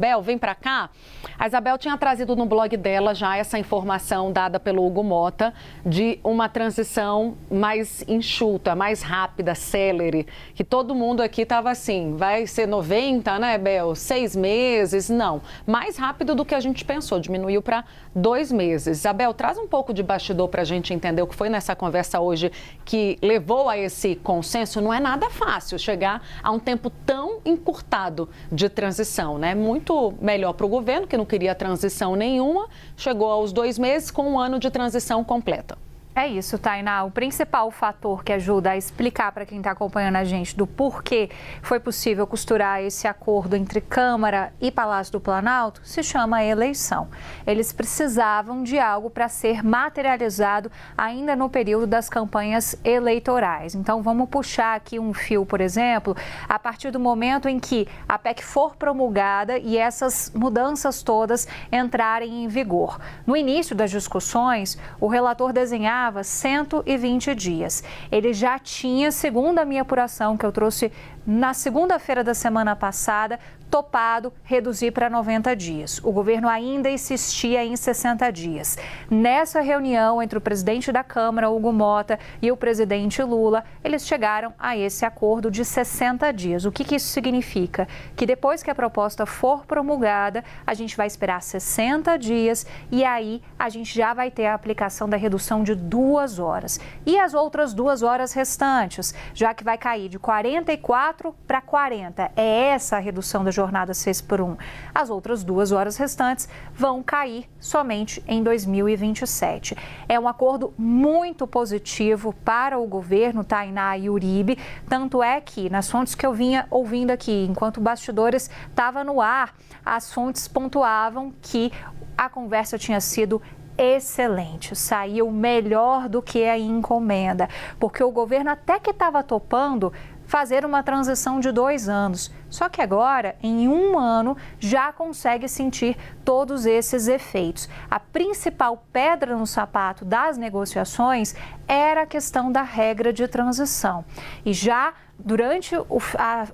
Isabel, vem para cá. A Isabel tinha trazido no blog dela já essa informação dada pelo Hugo Motta de uma transição mais enxuta, mais rápida, célere, que todo mundo aqui estava assim, vai ser 90, né, Bel? 6 meses? Não, mais rápido do que a gente pensou, diminuiu para 2 meses. Isabel, traz um pouco de bastidor para a gente entender o que foi nessa conversa hoje que levou a esse consenso. Não é nada fácil chegar a um tempo tão encurtado de transição, né? Muito melhor para o governo, que não queria transição nenhuma, chegou aos 2 meses com 1 ano de transição completa. É isso, Tainá. O principal fator que ajuda a explicar para quem está acompanhando a gente do porquê foi possível costurar esse acordo entre Câmara e Palácio do Planalto se chama eleição. Eles precisavam de algo para ser materializado ainda no período das campanhas eleitorais. Então, vamos puxar aqui um fio, por exemplo, a partir do momento em que a PEC for promulgada e essas mudanças todas entrarem em vigor. No início das discussões, o relator desenhava 120 dias. Ele já tinha, segundo a minha apuração que eu trouxe na segunda-feira da semana passada, topado reduzir para 90 dias. O governo ainda insistia em 60 dias. Nessa reunião entre o presidente da Câmara, Hugo Motta, e o presidente Lula, eles chegaram a esse acordo de 60 dias. O que isso significa? Que depois que a proposta for promulgada, a gente vai esperar 60 dias e aí a gente já vai ter a aplicação da redução de 2 horas. E as outras 2 horas restantes, já que vai cair de 44 para 40. É essa a redução da jornada 6x1. As outras 2 horas restantes vão cair somente em 2027. É um acordo muito positivo para o governo, Tainá e Uribe, tanto é que nas fontes que eu vinha ouvindo aqui, enquanto bastidores estava no ar, as fontes pontuavam que a conversa tinha sido excelente, saiu melhor do que a encomenda, porque o governo até que estava topando fazer uma transição de 2 anos. Só que agora, em 1 ano, já consegue sentir todos esses efeitos. A principal pedra no sapato das negociações era a questão da regra de transição. E já durante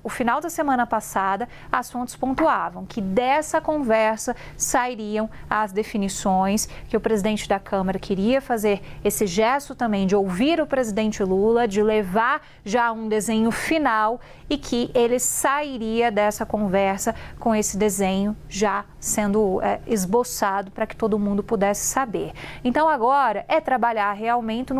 o final da semana passada, as fontes pontuavam que dessa conversa sairiam as definições, que o presidente da Câmara queria fazer esse gesto também de ouvir o presidente Lula, de levar já um desenho final e que ele sairia dessa conversa com esse desenho já sendo esboçado para que todo mundo pudesse saber. Então agora é trabalhar realmente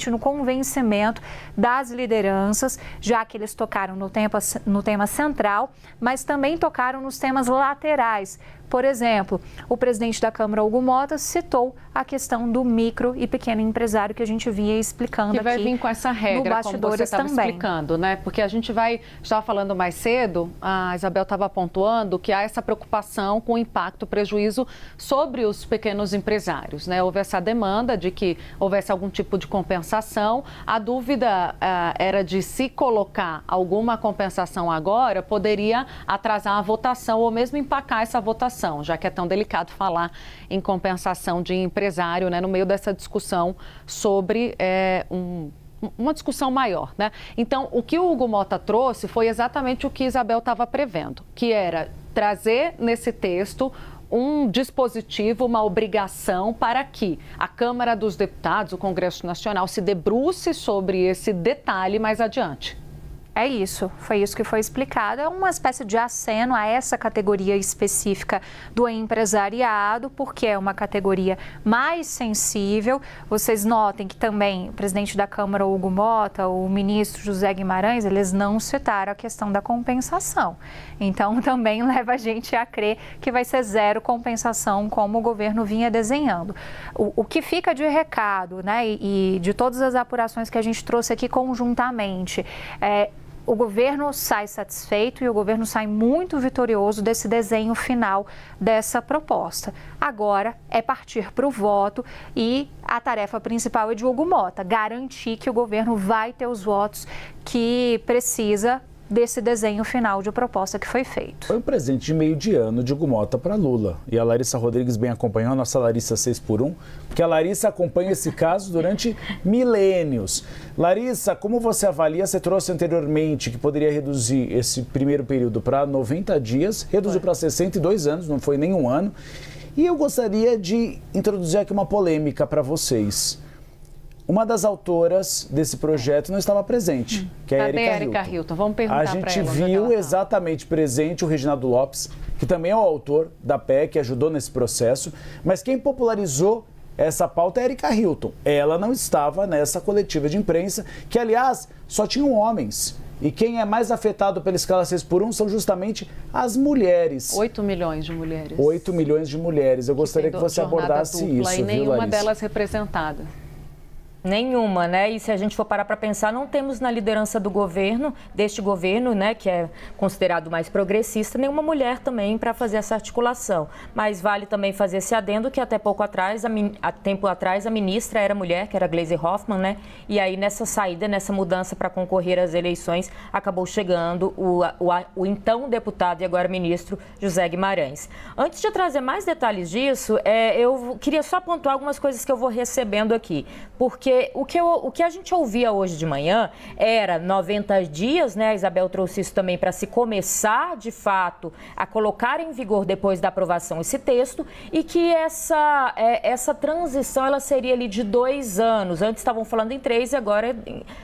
no convencimento das lideranças, já que eles tocaram no tema central, mas também tocaram nos temas laterais. Por exemplo, o presidente da Câmara, Hugo Motta, citou a questão do micro e pequeno empresário que a gente vinha explicando aqui. Que vai vir com essa regra, como você estava explicando, né? Porque a gente estava falando mais cedo, a Isabel estava pontuando que há essa preocupação com o impacto, prejuízo sobre os pequenos empresários, né? Houve essa demanda de que houvesse algum tipo de compensação. A dúvida era de se colocar alguma compensação agora, poderia atrasar a votação ou mesmo empacar essa votação, já que é tão delicado falar em compensação de empresário, né, no meio dessa discussão sobre uma discussão maior, né? Então, o que o Hugo Motta trouxe foi exatamente o que Isabel estava prevendo, que era trazer nesse texto um dispositivo, uma obrigação para que a Câmara dos Deputados, o Congresso Nacional, se debruce sobre esse detalhe mais adiante. É isso, foi isso que foi explicado. É uma espécie de aceno a essa categoria específica do empresariado, porque é uma categoria mais sensível. Vocês notem que também o presidente da Câmara, Hugo Motta, o ministro José Guimarães, eles não citaram a questão da compensação. Então, também leva a gente a crer que vai ser zero compensação, como o governo vinha desenhando. O que fica de recado, né, e de todas as apurações que a gente trouxe aqui conjuntamente, o governo sai satisfeito e o governo sai muito vitorioso desse desenho final dessa proposta. Agora é partir para o voto e a tarefa principal é de Hugo Motta, garantir que o governo vai ter os votos que precisa desse desenho final de proposta que foi feito. Foi um presente de meio de ano de Hugo Mota para Lula. E a Larissa Rodrigues bem acompanhou, a nossa Larissa 6x1, porque a Larissa acompanha esse caso durante milênios. Larissa, como você avalia? Você trouxe anteriormente que poderia reduzir esse primeiro período para 90 dias, reduziu para 62 anos, não foi nem um ano. E eu gostaria de introduzir aqui uma polêmica para vocês. Uma das autoras desse projeto não estava presente, que é a Erika Hilton. Vamos perguntar para ela. A gente viu exatamente presente o Reginaldo Lopes, que também é o autor da PEC, ajudou nesse processo, mas quem popularizou essa pauta é a Erika Hilton. Ela não estava nessa coletiva de imprensa, que, aliás, só tinham homens. E quem é mais afetado pela escala 6x1 são justamente as mulheres. 8 milhões de mulheres. 8 milhões de mulheres. Eu gostaria que você abordasse isso, e nenhuma delas representada. Nenhuma, né? E se a gente for parar para pensar, não temos na liderança do governo, deste governo, né, que é considerado mais progressista, nenhuma mulher também para fazer essa articulação. Mas vale também fazer esse adendo que até pouco atrás, há tempo atrás, a ministra era mulher, que era Gleisi Hoffmann, né? E aí nessa saída, nessa mudança para concorrer às eleições, acabou chegando o então deputado e agora ministro José Guimarães. Antes de trazer mais detalhes disso, eu queria só pontuar algumas coisas que eu vou recebendo aqui, porque o que a gente ouvia hoje de manhã era 90 dias, né? A Isabel trouxe isso também para se começar, de fato, a colocar em vigor depois da aprovação esse texto e que essa transição ela seria ali de 2 anos. Antes estavam falando em 3 e agora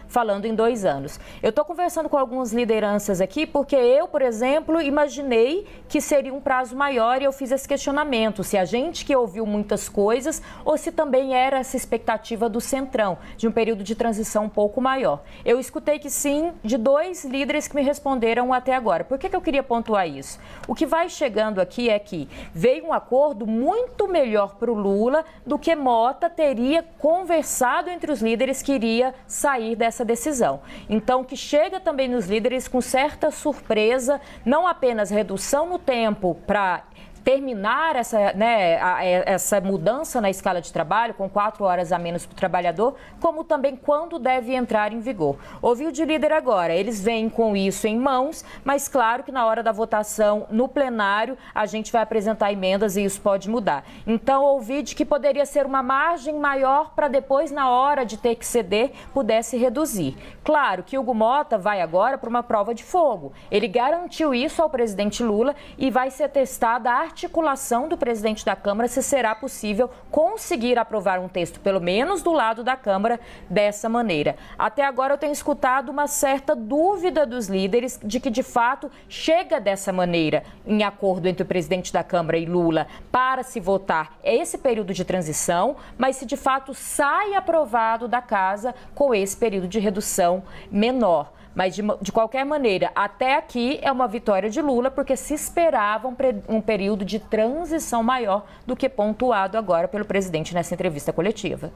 falando em 2 anos. Eu estou conversando com algumas lideranças aqui porque eu, por exemplo, imaginei que seria um prazo maior e eu fiz esse questionamento, se a gente que ouviu muitas coisas ou se também era essa expectativa do Centrão, de um período de transição um pouco maior. Eu escutei que sim, de 2 líderes que me responderam até agora. Por que eu queria pontuar isso? O que vai chegando aqui é que veio um acordo muito melhor para o Lula do que Mota teria conversado entre os líderes que iria sair dessa decisão. Então, que chega também nos líderes com certa surpresa, não apenas redução no tempo para terminar essa mudança na escala de trabalho, com 4 horas a menos para o trabalhador, como também quando deve entrar em vigor. Ouviu de líder agora, eles vêm com isso em mãos, mas claro que na hora da votação no plenário a gente vai apresentar emendas e isso pode mudar. Então ouvi de que poderia ser uma margem maior para depois, na hora de ter que ceder, pudesse reduzir. Claro que Hugo Mota vai agora para uma prova de fogo. Ele garantiu isso ao presidente Lula e vai ser testada a articulação do presidente da Câmara se será possível conseguir aprovar um texto, pelo menos do lado da Câmara, dessa maneira. Até agora eu tenho escutado uma certa dúvida dos líderes de que, de fato, chega dessa maneira, em acordo entre o presidente da Câmara e Lula, para se votar esse período de transição, mas se de fato sai aprovado da casa com esse período de redução menor. Mas, de qualquer maneira, até aqui é uma vitória de Lula, porque se esperava um período de transição maior do que pontuado agora pelo presidente nessa entrevista coletiva.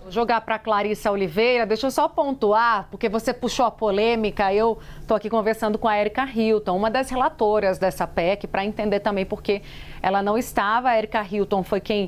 Vou jogar para Clarissa Oliveira, deixa eu só pontuar, porque você puxou a polêmica, eu estou aqui conversando com a Erika Hilton, uma das relatoras dessa PEC, para entender também porque ela não estava. A Erika Hilton foi quem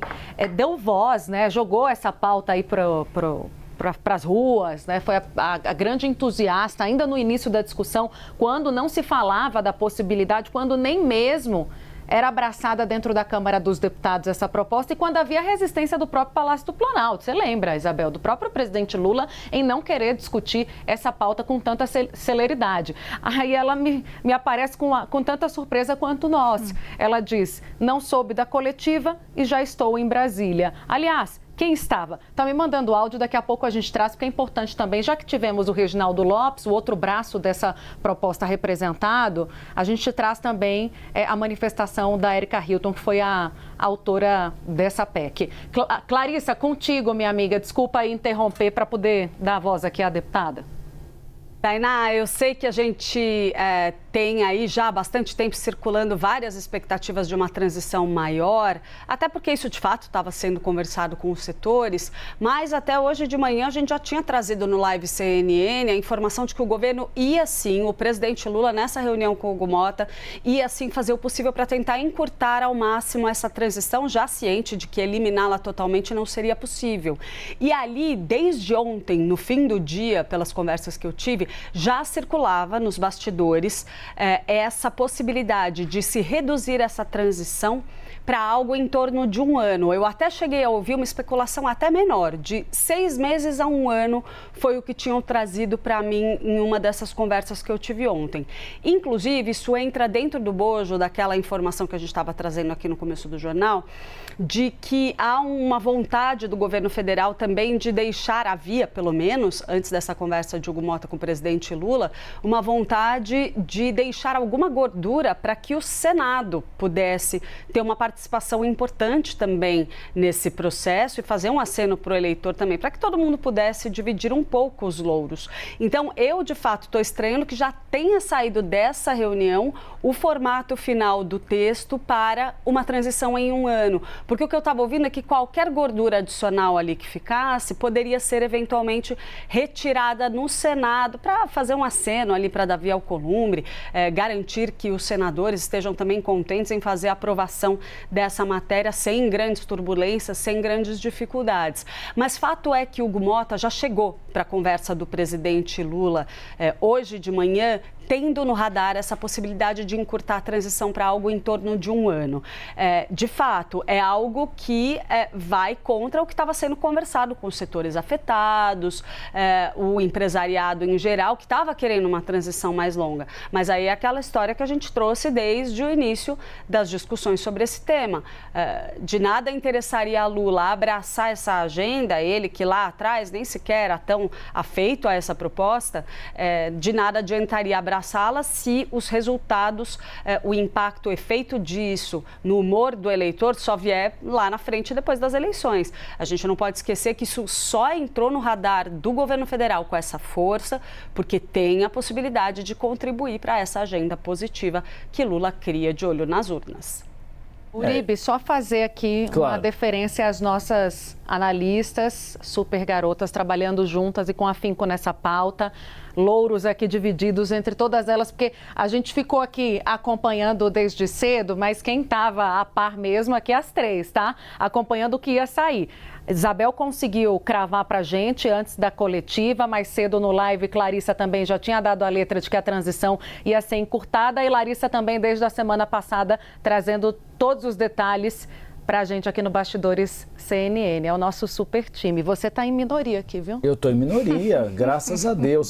deu voz, né, jogou essa pauta aí para as ruas, né? Foi a grande entusiasta ainda no início da discussão, quando não se falava da possibilidade, quando nem mesmo era abraçada dentro da Câmara dos Deputados essa proposta e quando havia resistência do próprio Palácio do Planalto. Você lembra, Isabel, do próprio presidente Lula em não querer discutir essa pauta com tanta celeridade. Aí ela me aparece com tanta surpresa quanto nós. Ela diz, não soube da coletiva e já estou em Brasília. Aliás, quem estava? Está me mandando áudio, daqui a pouco a gente traz, porque é importante também, já que tivemos o Reginaldo Lopes, o outro braço dessa proposta representado, a gente traz também a manifestação da Erika Hilton, que foi a autora dessa PEC. Clarissa, contigo, minha amiga, desculpa aí interromper para poder dar a voz aqui à deputada. Tainá, eu sei que a gente tem aí já há bastante tempo circulando várias expectativas de uma transição maior, até porque isso de fato estava sendo conversado com os setores, mas até hoje de manhã a gente já tinha trazido no Live CNN a informação de que o governo ia sim, o presidente Lula nessa reunião com o Hugo Mota, ia sim fazer o possível para tentar encurtar ao máximo essa transição, já ciente de que eliminá-la totalmente não seria possível. E ali, desde ontem, no fim do dia, pelas conversas que eu tive, já circulava nos bastidores essa possibilidade de se reduzir essa transição para algo em torno de 1 ano. Eu até cheguei a ouvir uma especulação até menor, de 6 meses a 1 ano, foi o que tinham trazido para mim em uma dessas conversas que eu tive ontem. Inclusive, isso entra dentro do bojo daquela informação que a gente estava trazendo aqui no começo do jornal, de que há uma vontade do governo federal também de deixar, havia pelo menos, antes dessa conversa de Hugo Mota com o presidente Lula, uma vontade de deixar alguma gordura para que o Senado pudesse ter uma participação importante também nesse processo e fazer um aceno para o eleitor também, para que todo mundo pudesse dividir um pouco os louros. Então, eu, de fato, estou estranhando que já tenha saído dessa reunião o formato final do texto para uma transição em 1 ano. Porque o que eu estava ouvindo é que qualquer gordura adicional ali que ficasse poderia ser eventualmente retirada no Senado para fazer um aceno ali para Davi Alcolumbre, garantir que os senadores estejam também contentes em fazer a aprovação dessa matéria sem grandes turbulências, sem grandes dificuldades. Mas fato é que o Hugo Mota já chegou para a conversa do presidente Lula hoje de manhã, tendo no radar essa possibilidade de encurtar a transição para algo em torno de 1 ano. De fato, é algo que vai contra o que estava sendo conversado com os setores afetados, o empresariado em geral, que estava querendo uma transição mais longa. Mas aí é aquela história que a gente trouxe desde o início das discussões sobre esse tema. De nada interessaria a Lula abraçar essa agenda, ele que lá atrás nem sequer era tão afeito a essa proposta, de nada adiantaria abraçá-la se os resultados, o impacto, o efeito disso no humor do eleitor só vier lá na frente depois das eleições. A gente não pode esquecer que isso só entrou no radar do governo federal com essa força porque tem a possibilidade de contribuir para essa agenda positiva que Lula cria de olho nas urnas. Uribe, só fazer aqui uma deferência às nossas analistas, super garotas, trabalhando juntas e com afinco nessa pauta. Louros aqui divididos entre todas elas, porque a gente ficou aqui acompanhando desde cedo, mas quem estava a par mesmo aqui as 3, tá? Acompanhando o que ia sair. Isabel conseguiu cravar para a gente antes da coletiva, mais cedo no live, Clarissa também já tinha dado a letra de que a transição ia ser encurtada e Larissa também desde a semana passada trazendo todos os detalhes para a gente aqui no Bastidores CNN. É o nosso super time. Você está em minoria aqui, viu? Eu estou em minoria, graças a Deus.